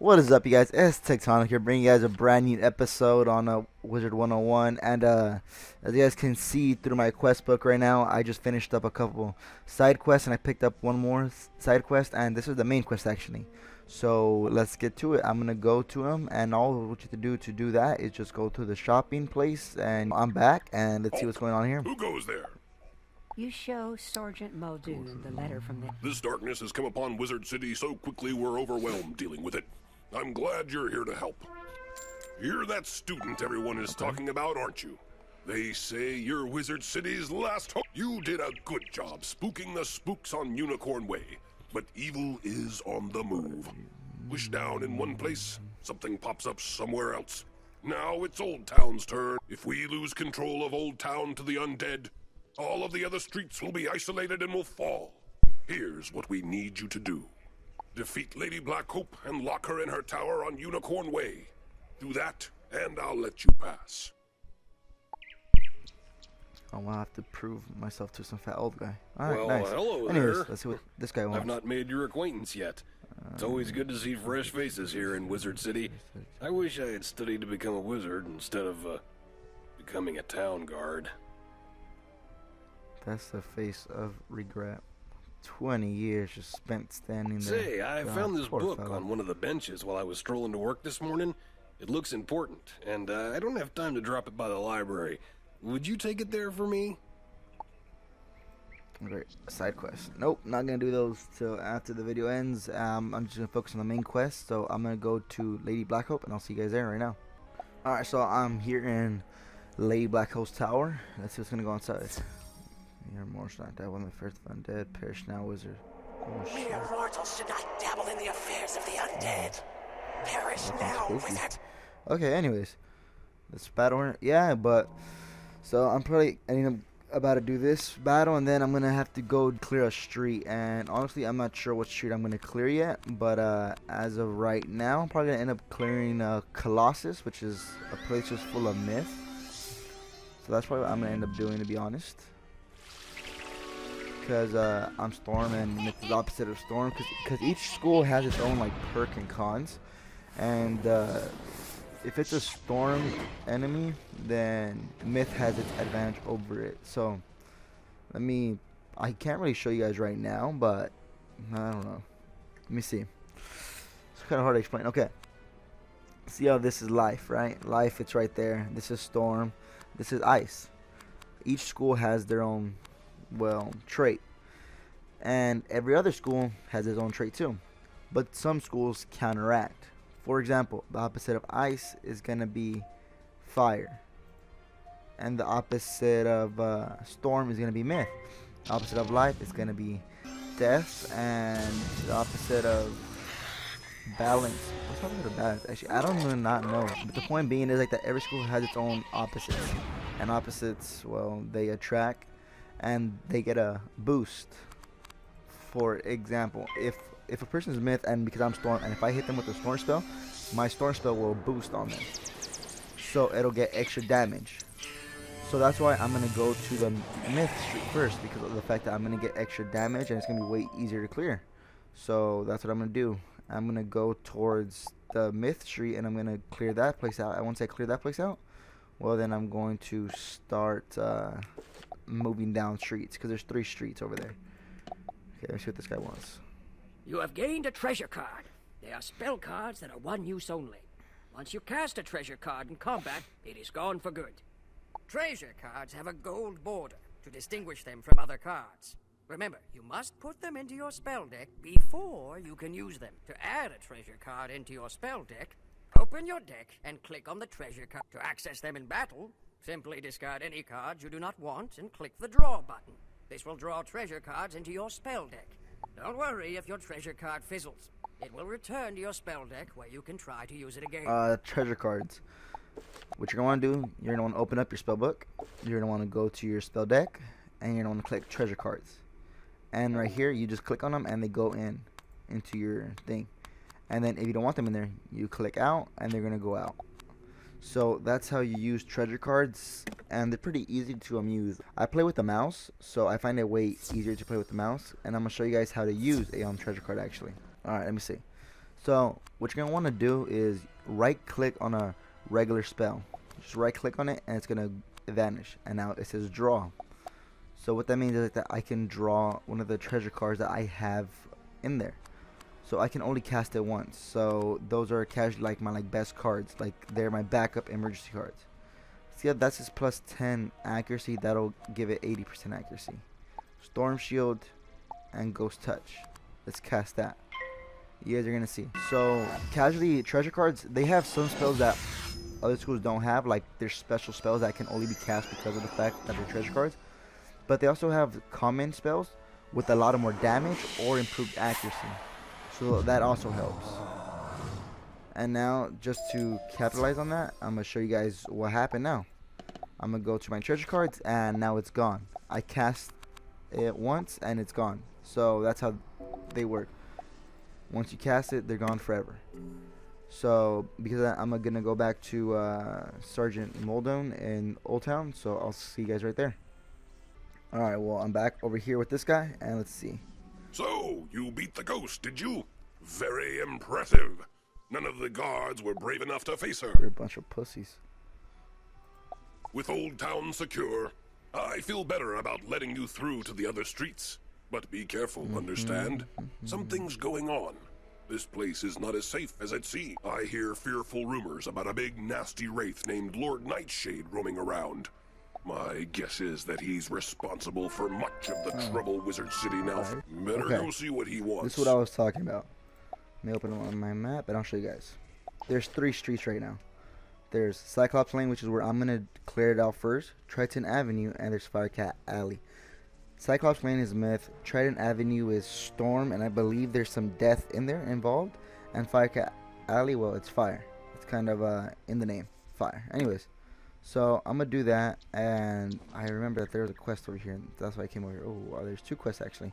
What is up, you guys? It's Tectonic here, bringing you guys a brand new episode on Wizard101. And as you guys can see through my quest book right now, I just finished up a couple side quests and I picked up one more side quest, and this is the main quest actually. So let's get to it. I'm gonna go to him, and all what you have to do that is just go to the shopping place. And I'm back, and let's see what's going on here. Who goes there? You show Sergeant Muldoon the letter from the... This darkness has come upon Wizard City so quickly we're overwhelmed dealing with it. I'm glad you're here to help. You're that student everyone is talking about, aren't you? They say you're Wizard City's last hope. You did a good job spooking the spooks on Unicorn Way, but evil is on the move. Wish down in one place, something pops up somewhere else. Now it's Old Town's turn. If we lose control of Old Town to the undead, all of the other streets will be isolated and will fall. Here's what we need you to do. Defeat Lady Blackhope and lock her in her tower on Unicorn Way. Do that, and I'll let you pass. I'm gonna have to prove myself to some fat old guy. Alright, Well, nice. hello Anyways, there. let's see what this guy wants. I've not made your acquaintance yet. It's always good to see fresh faces here in Wizard City. I wish I had studied to become a wizard instead of becoming a town guard. That's the face of regret. 20 years just spent standing there. Say, I God, found this poor book fella. on one of the benches while I was strolling to work this morning. It looks important, and I don't have time to drop it by the library. Would you take it there for me? Great. Side quest. Nope, not gonna do those till after the video ends. I'm just gonna focus on the main quest. So I'm gonna go to Lady Blackhope, and I'll see you guys there right now. Alright, so I'm here in Lady Blackhope's tower. Let's see what's gonna go inside. Your mortal not that one, the first undead, perish now, wizard. Oh, shit. Mere mortals should not dabble in the affairs of the undead. Perish now, spooky. wizard. Okay, anyways, this battle, yeah, but so I'm probably about to do this battle, and then I'm gonna have to go clear a street. And honestly, I'm not sure what street I'm gonna clear yet, but as of right now, I'm probably gonna end up clearing Colossus, which is a place just full of myth. So that's probably what I'm gonna end up doing, to be honest. Because I'm Storm, and myth is the opposite of Storm, because each school has its own like perk and cons. And if it's a Storm enemy, then myth has its advantage over it. So I can't really show you guys right now, but I don't know. Let me see. It's kind of hard to explain. Okay, see how this is life, right? Life, it's right there. This is Storm. This is Ice. Each school has their own, well, trait, and every other school has its own trait too, but some schools counteract. For example, the opposite of ice is gonna be fire, and the opposite of storm is gonna be myth. The opposite of life is gonna be death, and the opposite of balance, what's the opposite of balance? Actually, I don't really not know, but the point being is like that every school has its own opposites, and opposites, well, they attract and they get a boost. For example, if a person is myth, and because I'm storm, and if I hit them with a storm spell, my storm spell will boost on them, so it'll get extra damage. So that's why I'm gonna go to the myth street first, because of the fact that I'm gonna get extra damage and it's gonna be way easier to clear. So that's what I'm gonna do. I'm gonna go towards the myth street, and I'm gonna clear that place out. And once I clear that place out, well, then I'm going to start moving down streets, because there's 3 streets over there. Okay, let's see what this guy wants. You have gained a treasure card. They are spell cards that are one use only. Once you cast a treasure card in combat, it is gone for good. Treasure cards have a gold border to distinguish them from other cards. Remember, you must put them into your spell deck before you can use them. To add a treasure card into your spell deck, open your deck and click on the treasure card. To access them in battle, simply discard any cards you do not want and click the draw button. This will draw treasure cards into your spell deck. Don't worry if your treasure card fizzles. It will return to your spell deck where you can try to use it again. Treasure cards. What you're gonna want to do, you're gonna want to open up your spell book. You're gonna want to go to your spell deck, and you're gonna want to click treasure cards. And right here, you just click on them, and they go into your thing. And then if you don't want them in there, you click out, and they're gonna go out. So that's how you use treasure cards, and they're pretty easy to use. I play with the mouse, so I find it way easier to play with the mouse, and I'm gonna show you guys how to use a treasure card actually. Alright, let me see. So what you're gonna want to do is right click on a regular spell. Just right click on it and it's gonna vanish, and now it says draw. So what that means is that I can draw one of the treasure cards that I have in there. So I can only cast it once. So those are casually like my best cards, like they're my backup emergency cards. See, yeah, that's just plus 10 accuracy. That'll give it 80% accuracy. Storm Shield and Ghost Touch. Let's cast that. You guys are gonna see. So casually treasure cards, they have some spells that other schools don't have, like there's special spells that can only be cast because of the fact that they're treasure cards. But they also have common spells with a lot of more damage or improved accuracy. So that also helps. And now, just to capitalize on that, I'm gonna show you guys what happened now. I'm gonna go to my treasure cards and now it's gone. I cast it once and it's gone. So that's how they work. Once you cast it, they're gone forever. So because I'm gonna go back to Sergeant Muldoon in Old Town, so I'll see you guys right there. Alright, well, I'm back over here with this guy, and let's see. So, you beat the ghost, did you? Very impressive. None of the guards were brave enough to face her. They're a bunch of pussies. With Old Town secure, I feel better about letting you through to the other streets. But be careful, understand? Something's going on. This place is not as safe as it seems. I hear fearful rumors about a big nasty wraith named Lord Nightshade roaming around. My guess is that he's responsible for much of the trouble Wizard City now. Better go see what he wants. This is what I was talking about. Let me open it on my map and I'll show you guys. There's 3 streets right now. There's Cyclops Lane, which is where I'm going to clear it out first. Triton Avenue, and there's Firecat Alley. Cyclops Lane is myth. Trident Avenue is storm, and I believe there's some death in there involved. And Firecat Alley, well, it's fire. It's kind of in the name, fire. Anyways, so I'm gonna do that, and I remember that there was a quest over here, and that's why I came over here. Oh, there's 2 quests actually.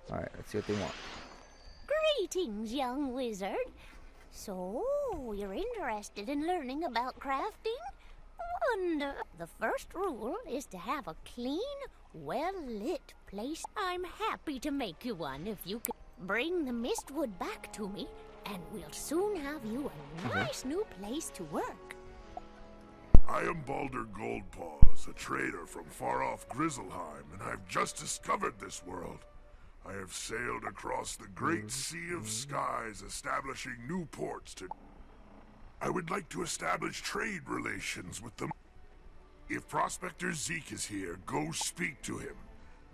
All right, let's see what they want. Greetings, young wizard. So, you're interested in learning about crafting? Wonder. The first rule is to have a clean, well-lit place. I'm happy to make you one if you can bring the mistwood back to me, and we'll soon have you a nice new place to work. I am Balder Goldpaws, a trader from far-off Grizzleheim, and I've just discovered this world. I have sailed across the great sea of skies, establishing new ports to... I would like to establish trade relations with them. If Prospector Zeke is here, go speak to him.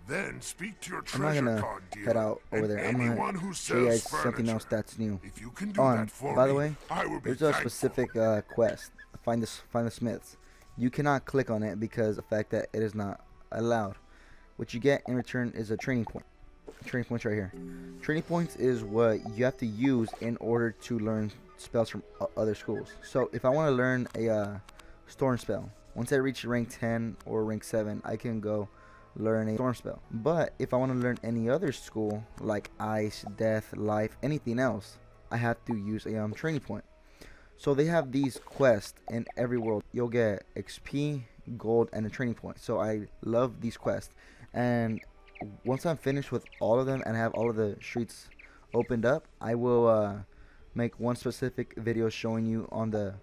Then speak to your treasure card dealer. Head out over there. I'm gonna show you guys something else that's new. If you can do that for by me, the way, I will be there's a thankful. specific quest. Find the smiths. You cannot click on it because of the fact that it is not allowed. What you get in return is a training point. Training points right here. Training points is what you have to use in order to learn spells from other schools. So if I want to learn a storm spell, once I reach rank 10 or rank 7, I can go learn a storm spell. But if I want to learn any other school like ice, death, life, anything else, I have to use a training point. So they have these quests in every world. You'll get XP, gold, and a training point. So I love these quests. And once I'm finished with all of them and have all of the streets opened up, I will make one specific video showing you on the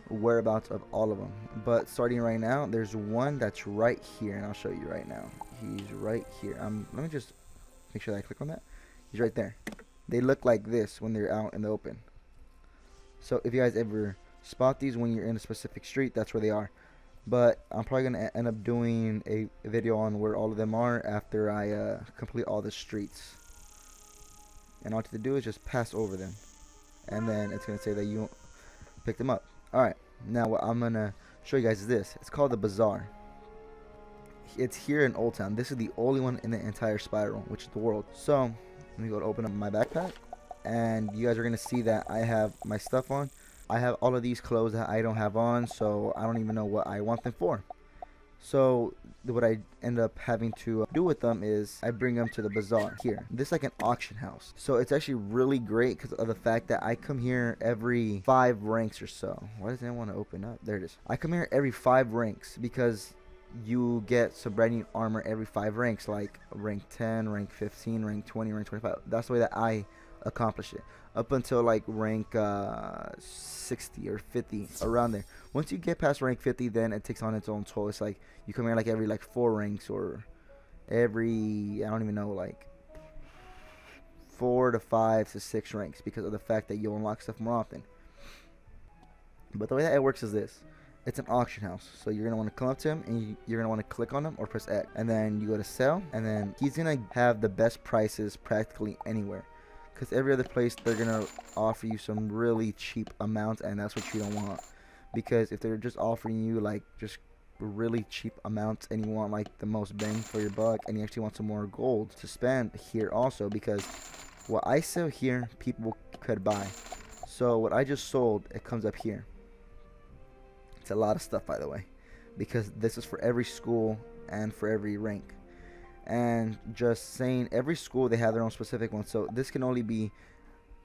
whereabouts of all of them. But starting right now, there's one that's right here, and I'll show you right now. He's right here. Let me just make sure that I click on that. He's right there. They look like this when they're out in the open. So if you guys ever spot these when you're in a specific street, that's where they are. But I'm probably going to end up doing a video on where all of them are after I complete all the streets. And all you have to do is just pass over them. And then it's going to say that you picked them up. Alright, now what I'm going to show you guys is this. It's called the Bazaar. It's here in Old Town. This is the only one in the entire spiral, which is the world. So, let me go to open up my backpack. And you guys are going to see that I have my stuff on. I have all of these clothes that I don't have on, so I don't even know what I want them for. So what I end up having to do with them is I bring them to the bazaar here. This is like an auction house. So it's actually really great because of the fact that I come here every 5 ranks or so. Why doesn't it want to open up? There it is. I come here every 5 ranks because you get some brand new armor every 5 ranks, like rank 10, rank 15, rank 20, rank 25. That's the way that I accomplish it. Up until like rank 60 or 50, around there. Once you get past rank 50, then it takes on its own toll. It's like you come here like every like 4 ranks, or every, I don't even know, like 4 to 5 to 6 ranks, because of the fact that you'll unlock stuff more often. But the way that it works is this. It's an auction house, so you're going to want to come up to him, and you're going to want to click on him or press X, and then you go to sell, and then he's going to have the best prices practically anywhere, because every other place they're going to offer you some really cheap amounts, and that's what you don't want. Because if they're just offering you like just really cheap amounts, and you want like the most bang for your buck, and you actually want some more gold to spend here also, because what I sell here people could buy. So what I just sold, it comes up here. It's a lot of stuff, by the way, because this is for every school and for every rank. And just saying, every school, they have their own specific one. So this can only be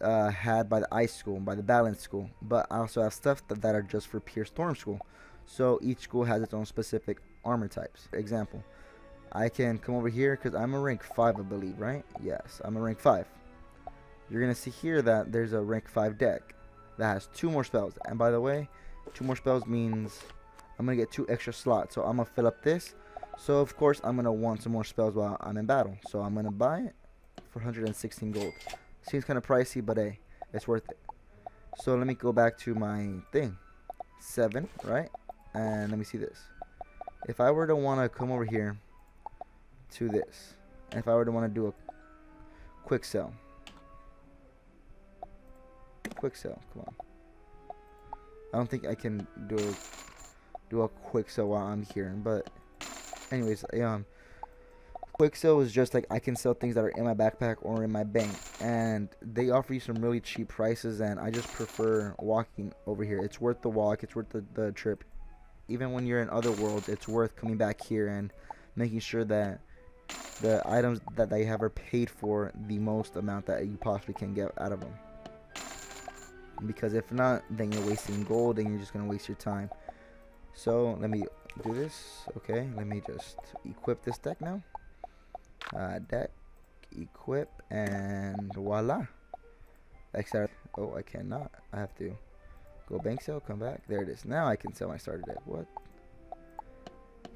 had by the ice school, by the balance school. But I also have stuff that are just for pure storm school. So each school has its own specific armor types. For example, I can come over here because I'm a rank 5, I believe, right? Yes, I'm a rank 5. You're going to see here that there's a rank 5 deck that has 2 more spells. And by the way, 2 more spells means I'm going to get 2 extra slots. So I'm going to fill up this. So of course I'm going to want some more spells while I'm in battle. So I'm going to buy it for 116 gold. Seems kind of pricey, but hey, it's worth it. So let me go back to my thing. 7, right? And let me see this. If I were to want to come over here to this, and if I were to want to do a quick sell. Quick sell, come on. I don't think I can do a quick sell while I'm here, but anyways, quick sell is just like I can sell things that are in my backpack or in my bank, and they offer you some really cheap prices, and I just prefer walking over here. It's worth the walk, it's worth the trip. Even when you're in other worlds, it's worth coming back here and making sure that the items that they have are paid for the most amount that you possibly can get out of them. Because if not, then you're wasting gold and you're just gonna waste your time. So let me do this. Okay, let me just equip this deck now. Deck, equip, and voila. Oh, I cannot. I have to go bank sell, come back. There it is. Now I can sell my starter deck. What?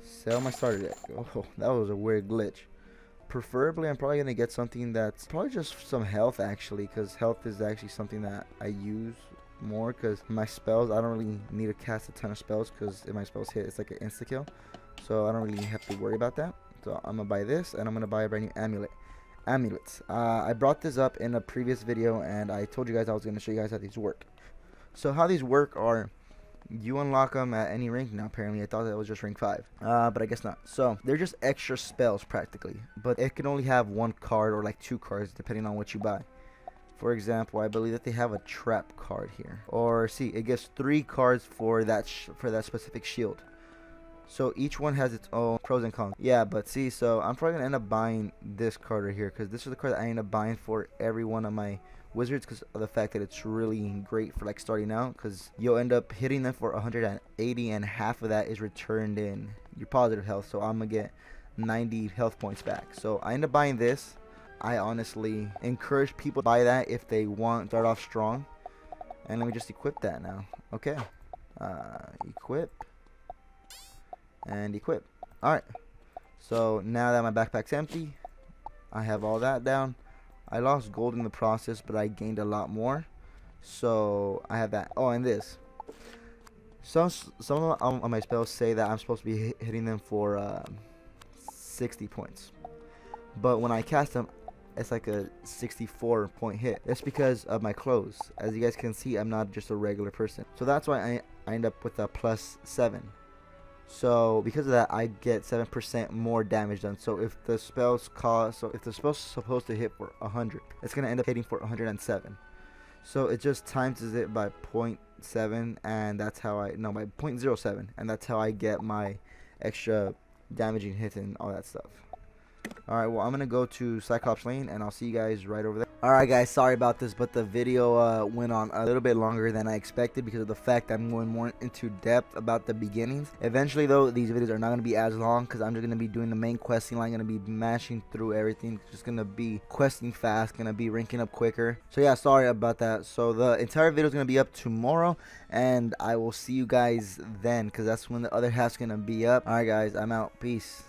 Sell my starter deck. Oh, that was a weird glitch. Preferably, I'm probably going to get something that's probably just some health, actually, because health is actually something that I use more, because my spells, I don't really need to cast a ton of spells, because if my spells hit, it's like an insta-kill, so I don't really have to worry about that. So I'm going to buy this, and I'm going to buy a brand new amulets. I brought this up in a previous video, and I told you guys I was going to show you guys how these work. So how these work are, you unlock them at any rank. Now apparently I thought that was just rank 5, but I guess not. So they're just extra spells practically, but it can only have 1 card or like 2 cards depending on what you buy. For example, I believe that they have a trap card here, or see, it gets 3 cards for that specific shield. So each one has its own pros and cons. Yeah, but see, so I'm probably gonna end up buying this card right here, because this is the card that I end up buying for every one of my wizards, because of the fact that it's really great for like starting out, because you'll end up hitting them for 180, and half of that is returned in your positive health. So I'm gonna get 90 health points back. So I end up buying this. I honestly encourage people to buy that if they want to start off strong. And let me just equip that now. Okay, equip and equip. Alright, so now that my backpack's empty, I have all that down. I lost gold in the process, but I gained a lot more. So I have that. Oh, and this. Some of my spells say that I'm supposed to be hitting them for 60 points. But when I cast them, it's like a 64 point hit. That's because of my clothes. As you guys can see, I'm not just a regular person. So that's why I end up with a +7. So because of that, I get 7% more damage done. So if the spell's supposed to hit for 100, it's gonna end up hitting for 107. So it just times it by 0.7, and that's how by 0.07, and that's how I get my extra damaging hits and all that stuff. All right, well, I'm gonna go to Cyclops lane, and I'll see you guys right over there. Alright guys, sorry about this, but the video went on a little bit longer than I expected because of the fact I'm going more into depth about the beginnings. Eventually though, these videos are not going to be as long because I'm just going to be doing the main questing line, going to be mashing through everything, just going to be questing fast, going to be ranking up quicker. So yeah, sorry about that. So the entire video is going to be up tomorrow, and I will see you guys then because that's when the other half's going to be up. Alright guys, I'm out. Peace.